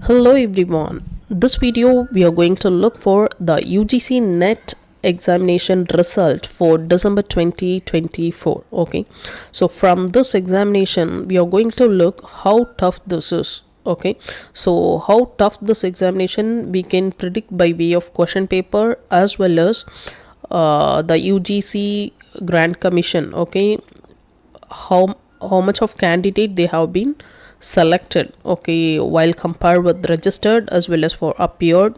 Hello everyone. This video we are going to look for the UGC NET examination result for December 2024. Okay, so from this examination we are going to look how tough this is. Okay, so how tough this examination we can predict by way of question paper as well as the UGC Grant Commission. Okay, how much of candidate they have been selected, okay, while compared with registered as well as for appeared,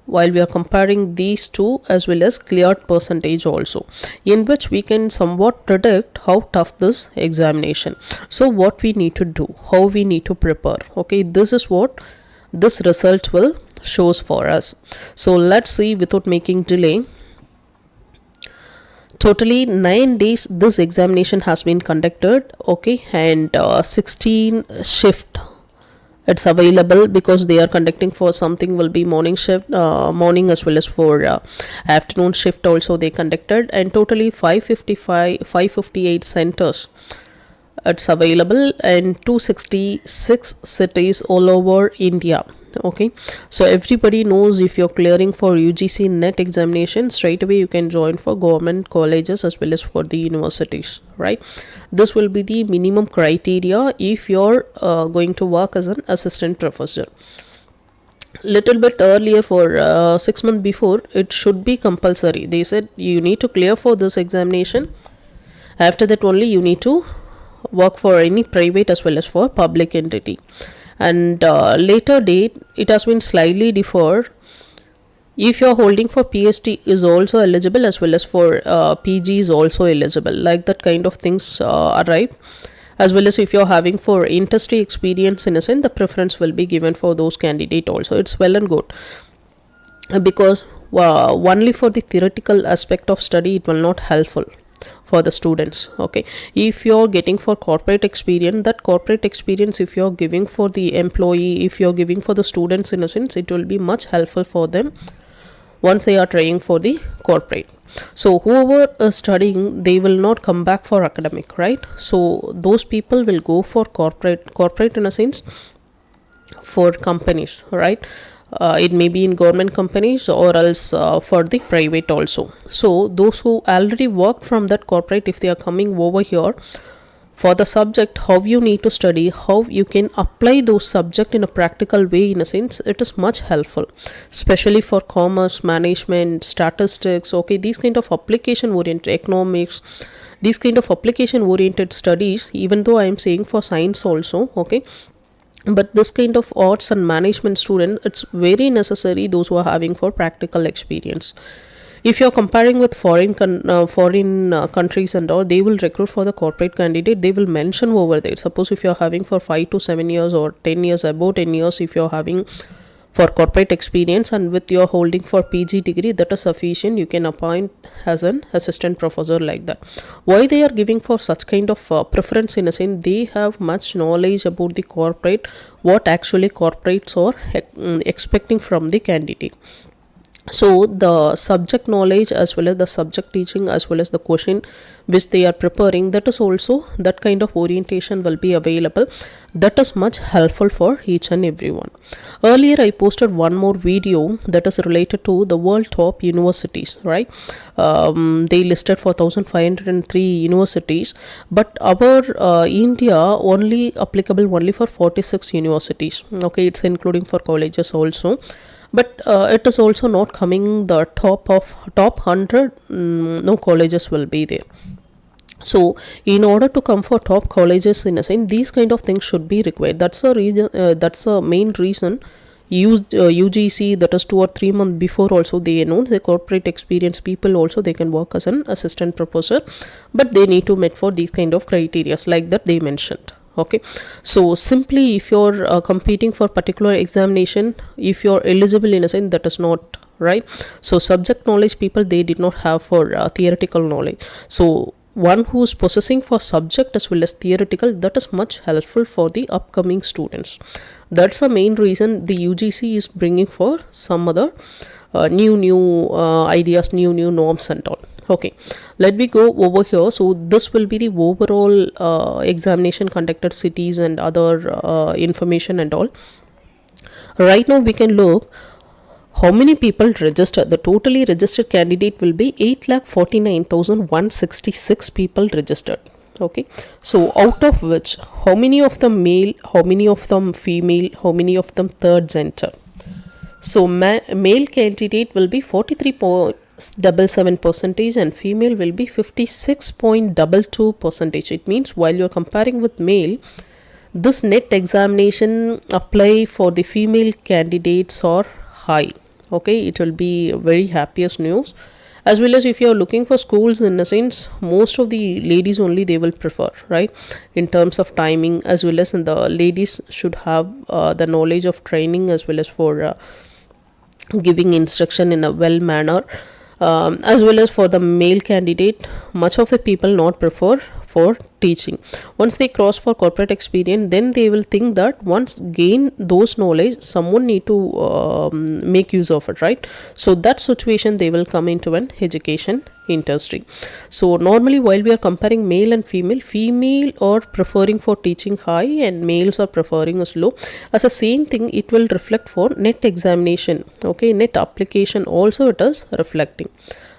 while we are comparing these two as well as cleared percentage also, in which we can somewhat predict how tough this examination. So what we need to do, how we need to prepare, okay, this is what this result will shows for us. So let's see without making delay. Totally 9 days this examination has been conducted, okay, and 16 shift it's available, because they are conducting for something will be morning shift, morning as well as for afternoon shift also they conducted, and totally 558 centers it's available, and 266 cities all over India. Okay, so everybody knows if you're clearing for UGC NET examination, straight away you can join for government colleges as well as for the universities, right? This will be the minimum criteria if you're going to work as an assistant professor. Little bit earlier, for 6 months before, it should be compulsory. They said you need to clear for this examination, after that only you need to work for any private as well as for public entity. And later date it has been slightly deferred. If you're holding for PhD is also eligible, as well as for PG is also eligible, like that kind of things arrive, as well as if you're having for industry experience, in a sense the preference will be given for those candidate also. It's well and good, because only for the theoretical aspect of study it will not helpful for the students. Okay, if you're getting for corporate experience, that corporate experience if you're giving for the employee, if you're giving for the students, in a sense it will be much helpful for them once they are trying for the corporate. So whoever is studying, they will not come back for academic, right? So those people will go for corporate in a sense for companies, right? It may be in government companies or else for the private also. So those who already worked from that corporate, if they are coming over here for the subject, how you need to study, how you can apply those subject in a practical way, in a sense it is much helpful, especially for commerce, management, statistics. Okay, these kind of application oriented economics, these kind of application oriented studies, even though I am saying for science also, okay, but this kind of arts and management student, it's very necessary those who are having for practical experience. If you're comparing with foreign countries and all, they will recruit for the corporate candidate, they will mention over there. Suppose if you're having for 5 to 7 years or 10 years, about 10 years, if you're having for corporate experience and with your holding for PG degree, that is sufficient, you can appoint as an assistant professor, like that. Why they are giving for such kind of preference, in a sense they have much knowledge about the corporate, what actually corporates are expecting from the candidate. So the subject knowledge as well as the subject teaching as well as the question which they are preparing, that is also, that kind of orientation will be available. That is much helpful for each and everyone. Earlier I posted one more video that is related to the world top universities, right? They listed for 1503 universities, but our India only applicable only for 46 universities. Okay, it's including for colleges also, but it is also not coming the top 100. No colleges will be there. So in order to come for top colleges, in a sense these kind of things should be required. That's a reason, that's the main reason UGC, that is 2 or 3 months before also, they announced the corporate experience people also they can work as an assistant professor, but they need to meet for these kind of criteria like that they mentioned. Okay, so simply if you're competing for particular examination, if you're eligible, in a sense that is not right. So subject knowledge people, they did not have for theoretical knowledge. So one who's possessing for subject as well as theoretical, that is much helpful for the upcoming students. That's the main reason the UGC is bringing for some other new ideas, new norms and all. Okay, let me go over here. So this will be the overall examination conducted cities and other information and all. Right now we can look how many people registered. The totally registered candidate will be 8,49,166 people registered. Okay, so out of which how many of them male, how many of them female, how many of them third gender? So male candidate will be 43.77 percentage and female will be 56.22 percentage. It means while you're comparing with male, this net examination apply for the female candidates are high. Okay, it will be very happiest news. As well as if you are looking for schools, in a sense most of the ladies only they will prefer, right, in terms of timing, as well as in the ladies should have the knowledge of training as well as for giving instruction in a well manner. As well as for the male candidate, much of the people not prefer for teaching. Once they cross for corporate experience, then they will think that once gain those knowledge, someone need to make use of it, right? So that situation they will come into an education industry. So normally while we are comparing male and female, female are preferring for teaching high and males are preferring as low. As a same thing it will reflect for net examination. Okay, net application also it is reflecting.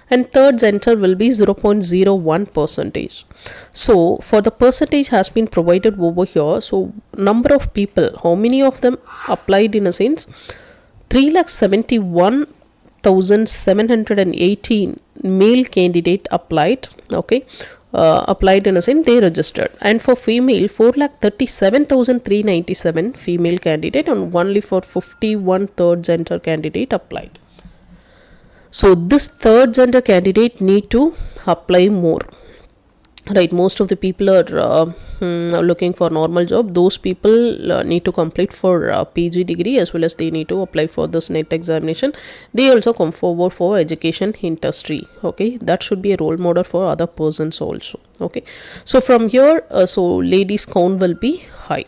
And third gender will be 0.01 percentage. So for the percentage has been provided over here. So number of people, how many of them applied, in a sense 3,71,718 male candidate applied. Okay, applied in a sense they registered. And for female, 4,37,397 female candidate and only for 51 third gender candidate applied. So this third gender candidate need to apply more, right? Most of the people are looking for normal job. Those people need to complete for PG degree, as well as they need to apply for this net examination. They also come forward for education industry. Okay, that should be a role model for other persons also. Okay, so from here so ladies count will be high.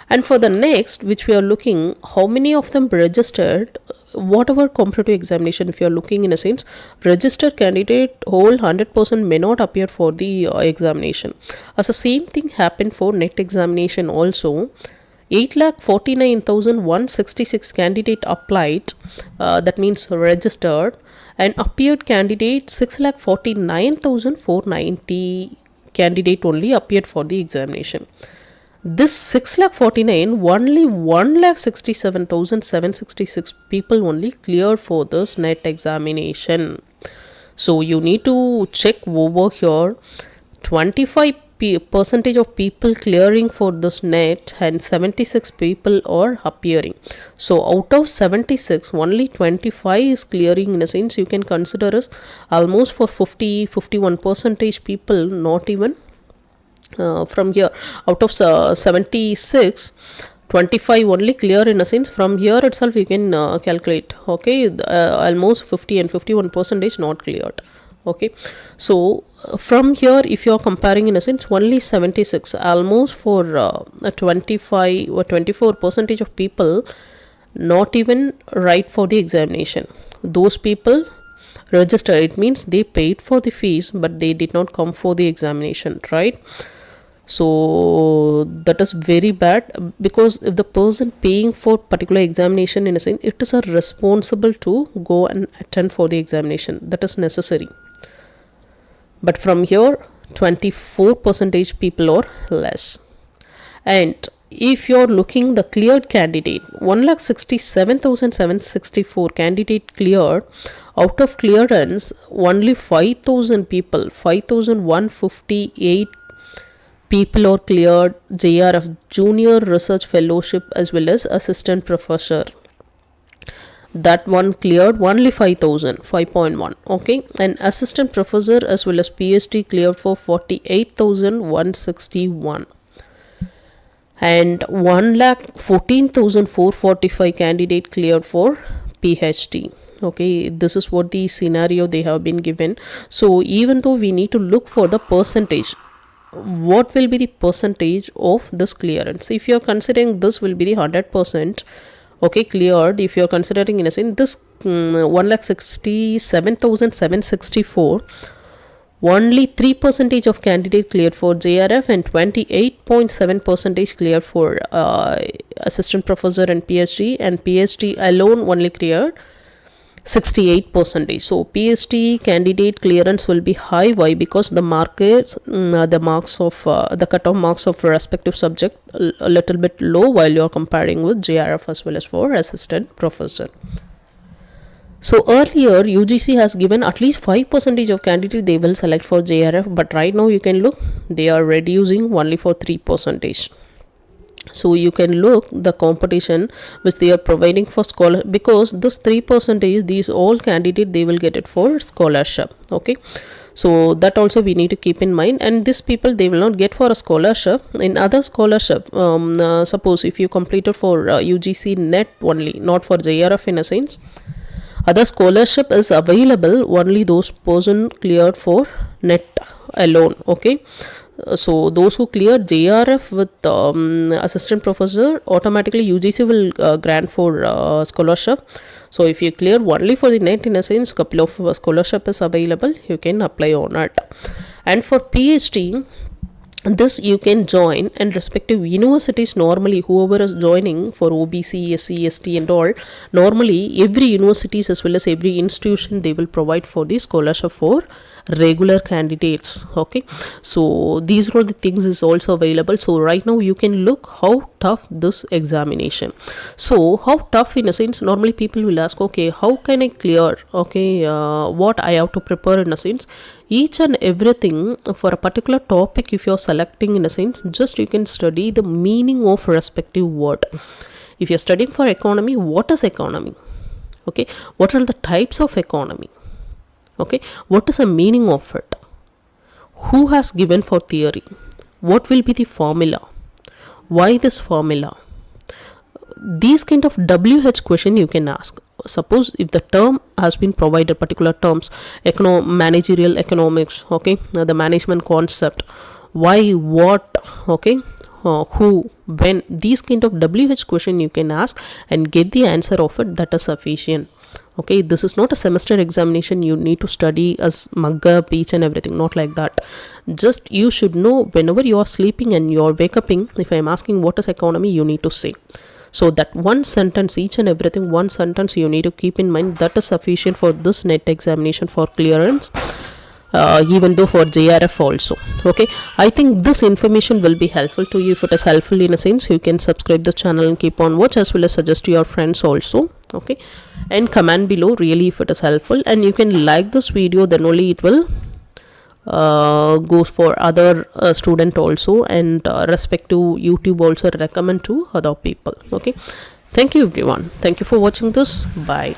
And for the next, which we are looking, how many of them registered, whatever competitive examination, if you are looking, in a sense registered candidate whole 100% may not appear for the examination. As the same thing happened for net examination also. 8,49,166 candidate applied, that means registered, and appeared candidate 6,49,490 candidate only appeared for the examination. This 6,49,000, only 1,67,766 people only cleared for this net examination. So you need to check over here, 25% of people clearing for this net and 76 people are appearing. So out of 76, only 25 is clearing, in a sense you can consider as almost for 51% people not even from here. Out of 76, 25 only clear, in a sense from here itself you can calculate. Okay, almost 50 and 51% not cleared. Okay, so from here if you are comparing, in a sense only 76, almost for 25 or 24% of people not even write for the examination. Those people register, it means they paid for the fees but they did not come for the examination, right? So that is very bad, because if the person paying for particular examination, in a sense it is a responsible to go and attend for the examination, that is necessary. But from here 24% people are less. And if you're looking the cleared candidate, 1,67,764 candidate cleared. Out of clearance only 5,000 people, 5,158 people are cleared JRF, Junior Research Fellowship, as well as Assistant Professor. That one cleared only 5,000, 5.1. Okay, and Assistant Professor as well as PhD cleared for 48,161. And 1,14,445 candidate cleared for PhD. Okay, this is what the scenario they have been given. So even though we need to look for the percentage, what will be the percentage of this clearance? If you are considering this will be the 100%, okay, cleared. If you are considering, in a sense this 1,67,764 only 3% of candidate cleared for JRF and 28.7% cleared for assistant professor and PhD alone only cleared 68%. So PhD candidate clearance will be high. Why? Because the marks of the cutoff marks of respective subject a little bit low while you're comparing with JRF as well as for assistant professor. So earlier UGC has given at least 5% of candidate they will select for JRF, but right now you can look they are reducing only for 3%. So you can look the competition which they are providing for scholar, because this 3% these all candidate they will get it for scholarship. Okay, so that also we need to keep in mind, and these people they will not get for a scholarship. In other scholarship, suppose if you completed for UGC NET only, not for JRF in a sense, other scholarship is available, only those person cleared for NET alone. Okay, so those who clear JRF with assistant professor, automatically UGC will grant for scholarship. So if you clear only for the NET, in a sense couple of scholarship is available, you can apply on it. And for PhD, this you can join, and respective universities, normally whoever is joining for OBC, SC, ST and all, normally every universities as well as every institution they will provide for the scholarship for regular candidates. Okay, so these are the things is also available. So right now you can look how tough this examination. So how tough in a sense, normally people will ask, okay, how can I clear? Okay, what I have to prepare in a sense, each and everything for a particular topic. If you're selecting in a sense, just you can study the meaning of respective word. If you're studying for economy, what is economy? Okay, what are the types of economy? Okay, what is the meaning of it? Who has given for theory? What will be the formula? Why this formula? These kind of WH question you can ask. Suppose if the term has been provided, particular terms, managerial economics, okay, the management concept, why, what, okay, who, when, these kind of WH question you can ask and get the answer of it. That is sufficient. Okay, this is not a semester examination you need to study as mug up each and everything, not like that. Just you should know whenever you are sleeping and you are wake uping, if I am asking what is economy, you need to say. So that one sentence, each and everything, one sentence you need to keep in mind. That is sufficient for this NET examination for clearance, even though for JRF also. Okay, I think this information will be helpful to you. If it is helpful in a sense, you can subscribe the channel and keep on watch, as well as suggest to your friends also. Okay, and comment below really if it is helpful, and you can like this video, then only it will go for other student also, and respective YouTube also recommend to other people. Okay, thank you everyone, thank you for watching this. Bye.